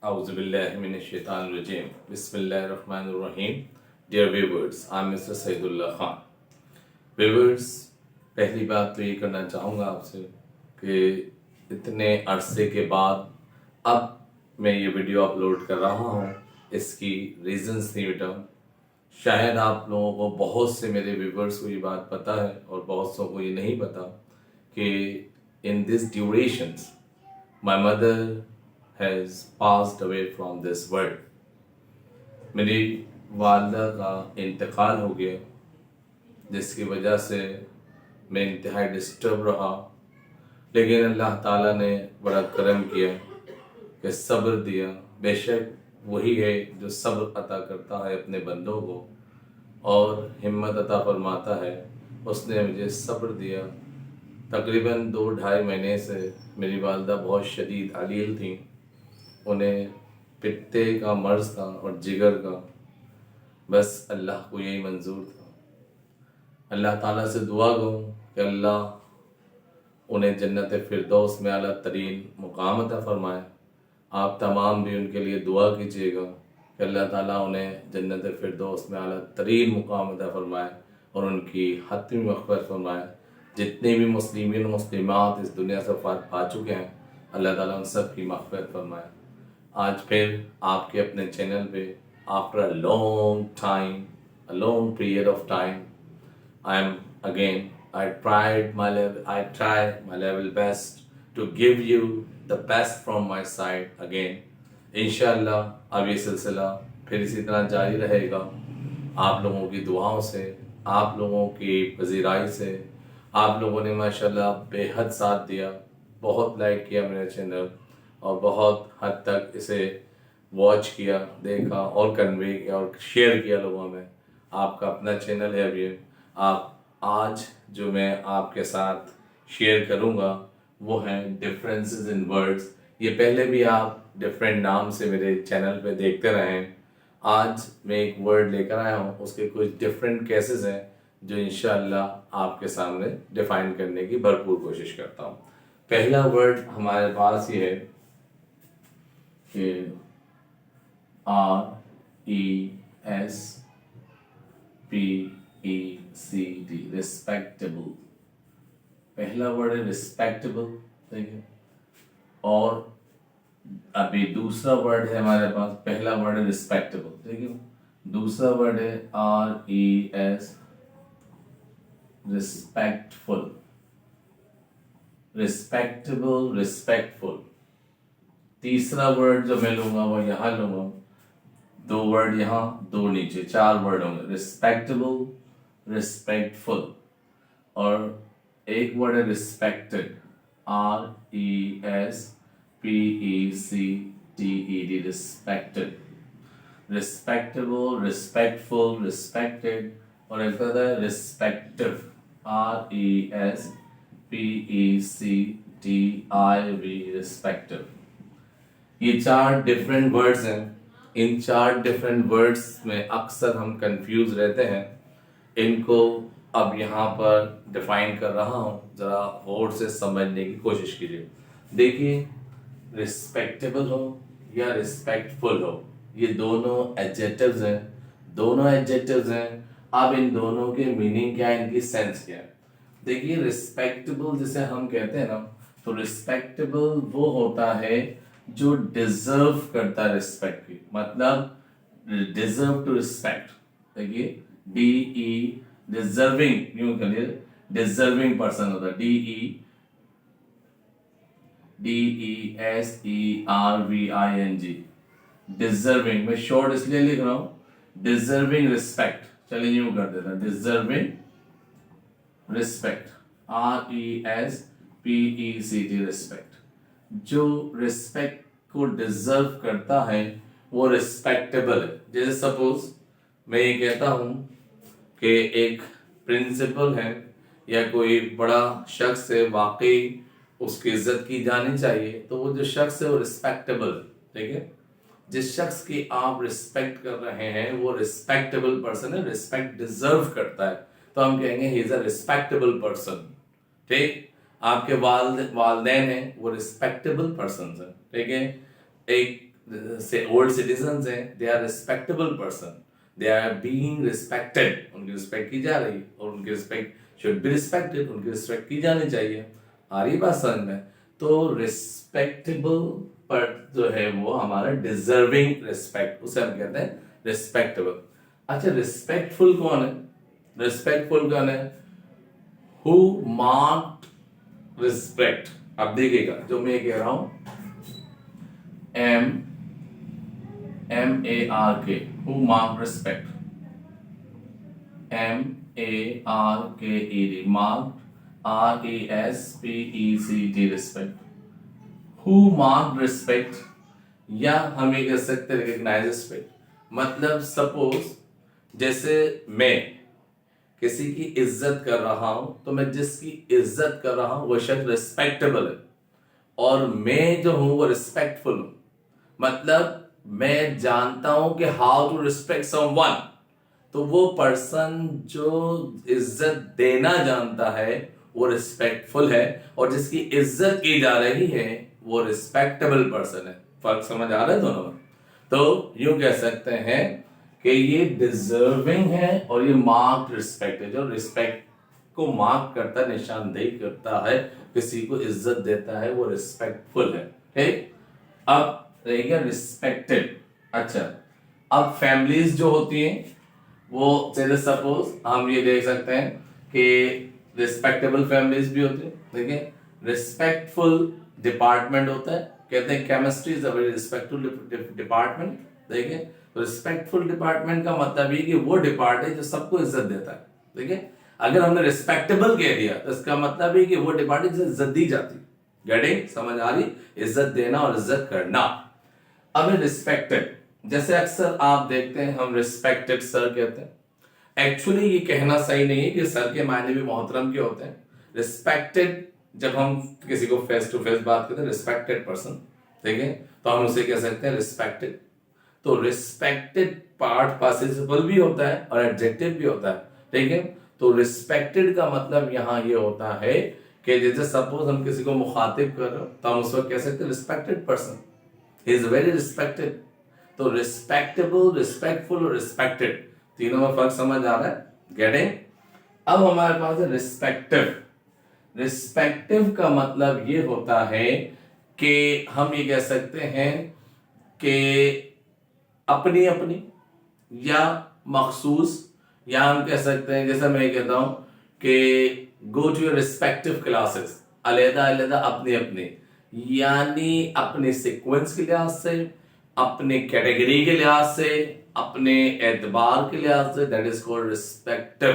Auzubillahiminash-shaytanir-rajim. Bismillahir-rahmanir-rahim. Dear viewers, I'm Mr. Saidullah Khan. Viewers, पहली बात तो ये करना चाहूँगा आपसे कि इतने अरसे के बाद अब मैं ये वीडियो अपलोड कर रहा हूँ। इसकी रीजंस थी बेटा, शायद आप लोगों को, बहुत से मेरे व्यूवर्स को ये बात पता है और बहुत सौ को ये नहीं पता कि in this durations my mother has passed away from this world. मेरी वालदा का इंतकाल हो गया, जिसकी वजह से मैं इंतहाई डिस्टर्ब रहा। लेकिन अल्लाह ताला ने बड़ा करम किया कि सब्र दिया। बेशक वही है जो सब्र अता करता है अपने बंदों को और हिम्मत अता फरमाता है। उसने मुझे सब्र दिया। तकरीबन 2-2.5 महीने से मेरी वालदा बहुत शदीद अलील थी। उन्हें पित्ते का मर्ज़ था और जिगर का। बस अल्लाह को यही मंजूर था। अल्लाह ताला से दुआ करूँ कि अल्लाह उन्हें जन्नत फिरदौस में आला तरीन मुकाम अता फरमाए। आप तमाम भी उनके लिए दुआ कीजिएगा कि अल्लाह ताला उन्हें जन्नत फिरदौस में आला तरीन मुकाम अता फरमाए और उनकी हतमी मग़फ़िरत फरमाए। जितने भी मुस्लिमीन और मुस्लिमात इस दुनिया से वफ़ात पा चुके हैं, अल्लाह ताला उन सब की मग़फ़िरत फरमाए। आज फिर आपके अपने चैनल पे after a long time, a long period of time, I am again. I try my level best to give you the best from my side again. इंशाअल्लाह अब ये सिलसिला फिर इसी तरह जारी रहेगा। आप लोगों की दुआओं से, आप लोगों की पजीराई से, आप लोगों ने माशाल्लाह बेहद साथ दिया, बहुत लाइक किया मेरा चैनल और बहुत हद तक इसे वॉच किया, देखा और कन्वे किया और शेयर किया लोगों में। आपका अपना चैनल है अभी। आप आज जो मैं आपके साथ शेयर करूंगा वो है डिफरेंसेस इन वर्ड्स। ये पहले भी आप डिफरेंट नाम से मेरे चैनल पे देखते रहे हैं। आज मैं एक वर्ड लेकर आया हूँ, उसके कुछ डिफरेंट केसेस हैं जो इंशाअल्लाह आपके सामने डिफाइन करने की भरपूर कोशिश करता हूँ। पहला वर्ड हमारे पास ये है कि RESPECD, रिस्पेक्टेबल। पहला वर्ड है रिस्पेक्टेबल, ठीक है। और अभी दूसरा वर्ड है हमारे पास, पहला वर्ड है रिस्पेक्टेबल, ठीक है। दूसरा वर्ड है RES, रिस्पेक्टफुल। Respectable, respectful. तीसरा वर्ड जो मैं लूंगा वो यहाँ लूंगा। 2 वर्ड यहाँ, 2 नीचे, 4 वर्ड होंगे। रिस्पेक्टेबल, रिस्पेक्टफुल और एक वर्ड है respected, RESPECTED, respected. Respectable, respectful, respected और एक होता है रिस्पेक्टिव, RESPECTIV, रिस्पेक्टिव। ये 4 डिफरेंट वर्ड्स हैं। इन 4 डिफरेंट वर्ड्स में अक्सर हम कंफ्यूज रहते हैं। इनको अब यहाँ पर डिफाइन कर रहा हूँ, ज़रा गौर से समझने की कोशिश कीजिए। देखिए, रिस्पेक्टेबल हो या रिस्पेक्टफुल हो, ये दोनों एडजेक्टिव्स हैं। दोनों एडजेक्टिव्स हैं। अब इन दोनों के मीनिंग क्या है, इनकी सेंस क्या है। देखिए, रिस्पेक्टेबल जिसे हम कहते हैं ना, तो रिस्पेक्टेबल वो होता है जो डिजर्व करता है रिस्पेक्ट की, मतलब डिजर्व टू रिस्पेक्ट। देखिए, DE डिजर्विंग, यूं कहिए डिजर्विंग पर्सन होता है, DESERVING, डिजर्विंग। मैं शॉर्ट इसलिए लिख रहा हूं, डिजर्विंग रिस्पेक्ट। चलिए यूं कर देता हूं, डिजर्विंग रिस्पेक्ट, RESPECT, रिस्पेक्ट। जो रिस्पेक्ट को डिजर्व करता है वो रिस्पेक्टेबल है। जैसे सपोज मैं ये कहता हूं कि एक प्रिंसिपल है या कोई बड़ा शख्स है, वाकई उसकी इज्जत की जानी चाहिए, तो वो जो शख्स है वो रिस्पेक्टेबल, ठीक है। जिस शख्स की आप रिस्पेक्ट कर रहे हैं वो रिस्पेक्टेबल पर्सन है, रिस्पेक्ट डिजर्व करता है, तो हम कहेंगे he is a respectable person, ठीक। आपके वालदैन हैं वो रिस्पेक्टेबल पर्सन है, ठीक है। एक से ओल्ड सिटीजन्स हैं, they are respectable person, they are being respected, उनकी रिस्पेक्ट की जा रही है और उनकी रिस्पेक्ट शुड बी रिस्पेक्टेड, उनकी रिस्पेक्ट की जानी चाहिए। आ रही बात समझ में? तो रिस्पेक्टेबल पर जो है वो हमारा डिजर्विंग रिस्पेक्ट, उसे हम कहते हैं रिस्पेक्टेबल। अच्छा, रिस्पेक्टफुल कौन है? रिस्पेक्टफुल कौन है? Who marked respect. अब देखिएगा जो मैं कह रहा हूं, MARK, who mark respect, MARKED, marked, RESPECT, respect, who marked respect, या हम ये कह सकते हैं रिकग्नाइज रिस्पेक्ट। मतलब सपोज जैसे मैं किसी की इज्जत कर रहा हूं, तो मैं जिसकी इज्जत कर रहा हूं वो शख्स रिस्पेक्टेबल है और मैं जो हूं वो रिस्पेक्टफुल हूं। मतलब मैं जानता हूं कि हाउ टू रिस्पेक्ट समवन, तो वो पर्सन जो इज्जत देना जानता है वो रिस्पेक्टफुल है, और जिसकी इज्जत की जा रही है वो रिस्पेक्टेबल पर्सन है। फर्क समझ आ रहा है दोनों में? तो यूं कह सकते हैं कि ये डिजर्विंग है और ये मार्क्ड रिस्पेक्ट है। जो रिस्पेक्ट को मार्क करता है, निशानदेही करता है, किसी को इज्जत देता है, वो रिस्पेक्टफुल है। ठीक, अब रहेगा रिस्पेक्टेड। अच्छा, अब फैमिलीज जो होती हैं वो जैसे सपोज हम ये देख सकते हैं कि रिस्पेक्टेबल फैमिलीज भी होती है। देखिए, रिस्पेक्टफुल डिपार्टमेंट होता है, कहते हैं chemistry is a very respectful department. देखिए, तो रिस्पेक्टफुल डिपार्टमेंट का मतलब ये कि वो डिपार्ट है जो सबको इज्जत देता है। देखिए, अगर हमने रिस्पेक्टेबल कह दिया तो इसका मतलब है कि वो डिपार्ट है जिसे इज्जत दी जाती है। गेटिंग समझ आ रही? इज्जत देना और इज्जत करना। अब रिस्पेक्टेड, जैसे अक्सर आप देखते हैं हम रिस्पेक्टेड सर कहते हैं। एक्चुअली ये कहना सही नहीं है कि सर के मायने भी मोहतरम के होते हैं। रिस्पेक्टेड जब हम किसी को फेस टू फेस बात करते हैं, रिस्पेक्टेड पर्सन, ठीक है, तो हम उसे कह सकते हैं रिस्पेक्टेड। तो रिस्पेक्टेड पार्ट पार्टिसिपल भी होता है और एडजेक्टिव भी होता है। ठीक है, तो रिस्पेक्टेड का मतलब यहां ये होता है कि जैसे सपोज हम किसी को मुखातिब कर रहे हो तो हम उस वक्त कह सकते हैं respected person, he is very respected. तो रिस्पेक्टेबल, रिस्पेक्टफुल और रिस्पेक्टेड, तीनों में फर्क समझ आ रहा है? गेटिंग? अब हमारे पास है रिस्पेक्टिव। रिस्पेक्टिव का मतलब ये होता है कि हम ये कह सकते हैं कि अपनी अपनी या मखसूस, या हम कह सकते हैं जैसे मैं कहता हूं कि go to your respective classes, अलहदा अलहदा अपनी अपनी, यानी अपने सीक्वेंस के लिहाज से, अपने कैटेगरी के लिहाज से, अपने एतबार के लिहाज से, दैट इज कॉल्ड रिस्पेक्टिव।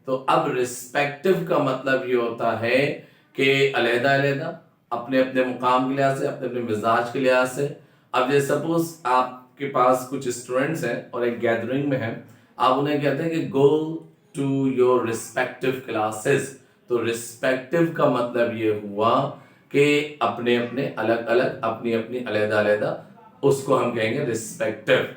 तो अब रिस्पेक्टिव का मतलब ये होता है कि अलहदा अलहदा, अपने अपने मुकाम के लिहाज से, अपने अपने मिजाज के लिहाज से। अब जैसे सपोज आपके पास कुछ स्टूडेंट्स हैं और एक गैदरिंग में हैं, आप उन्हें कहते हैं कि go to your respective classes. तो रिस्पेक्टिव का मतलब ये हुआ कि अपने अपने अलग अलग, अपनी अपनी अलहदा अलहदा, उसको हम कहेंगे रिस्पेक्टिव।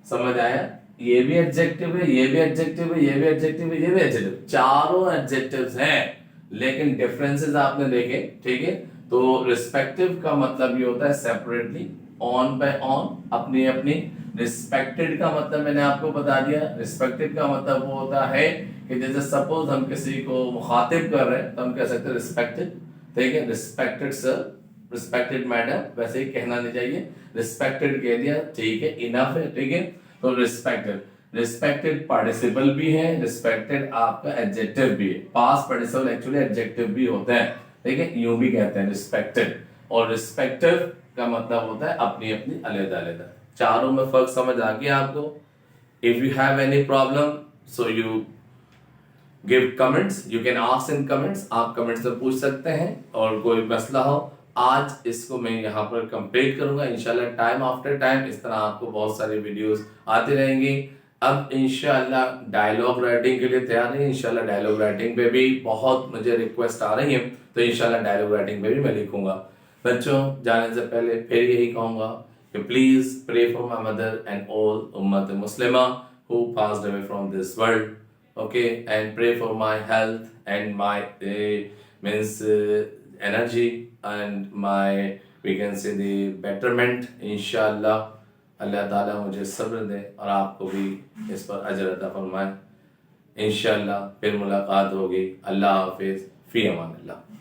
समझ आया? ये भी एडजेक्टिव है, ये भी एडजेक्टिव है, ये भी एडजेक्टिव है, ये भी एडजेक्टिव, चारों एडजेक्टिव्स हैं, लेकिन डिफरेंसेस आपने देखे। ठीक है, तो रिस्पेक्टिव का मतलब ये होता है सेपरेटली, ऑन बाय ऑन, अपनी अपनी। रिस्पेक्टेड का मतलब मैंने आपको बता दिया। रिस्पेक्टेड का मतलब वो होता है कि जैसे सपोज हम किसी को मुखातिब कर रहे हैं तो हम कह सकते हैं रिस्पेक्टेड। ठीक है, रिस्पेक्टेड सर, रिस्पेक्टेड मैडम, वैसे ही कहना नहीं चाहिए, रिस्पेक्टेड कह दिया, ठीक है, इनफ है। ठीक है, तो रिस्पेक्टेड, रिस्पेक्टेड पार्टिसिपल भी है, रिस्पेक्टेड आपका एडजेक्टिव भी है। पास्ट पार्टिसिपल एक्चुअली एडजेक्टिव भी होता है। ठीक है, यूं भी कहते हैं रिस्पेक्टेड। और रिस्पेक्टिव का मतलब होता है अपनी अपनी अलग अलग। चारों में फर्क समझ आ गया आपको? If you have any problem so you give comments, you can ask in comments, आप कमेंट्स में पूछ सकते हैं। और कोई मसला हो, आज इसको मैं यहाँ पर कंप्लीट करूंगा इंशाल्लाह। टाइम आफ्टर टाइम इस तरह आपको बहुत सारी वीडियोस आती रहेंगी। अब इंशाल्लाह डायलॉग राइटिंग के लिए तैयार है। इंशाल्लाह डायलॉग राइटिंग पे भी बहुत मुझे रिक्वेस्ट आ रही है, तो इंशाल्लाह डायलॉग राइटिंग पे भी मैं लिखूंगा। बच्चों, जाने से पहले फिर यही कहूंगा कि please pray for my mother and all उम्मत मुस्लिमा who passed away from this world, okay, and pray for my health and my means energy and my we can say the betterment. इंशाअल्लाह अल्लाह ताला मुझे सब्र दे और आपको भी इस पर अजर अता फरमाए। इंशाअल्लाह फिर मुलाकात होगी। अल्लाह हाफिज़, फ़ी अमान अल्लाह।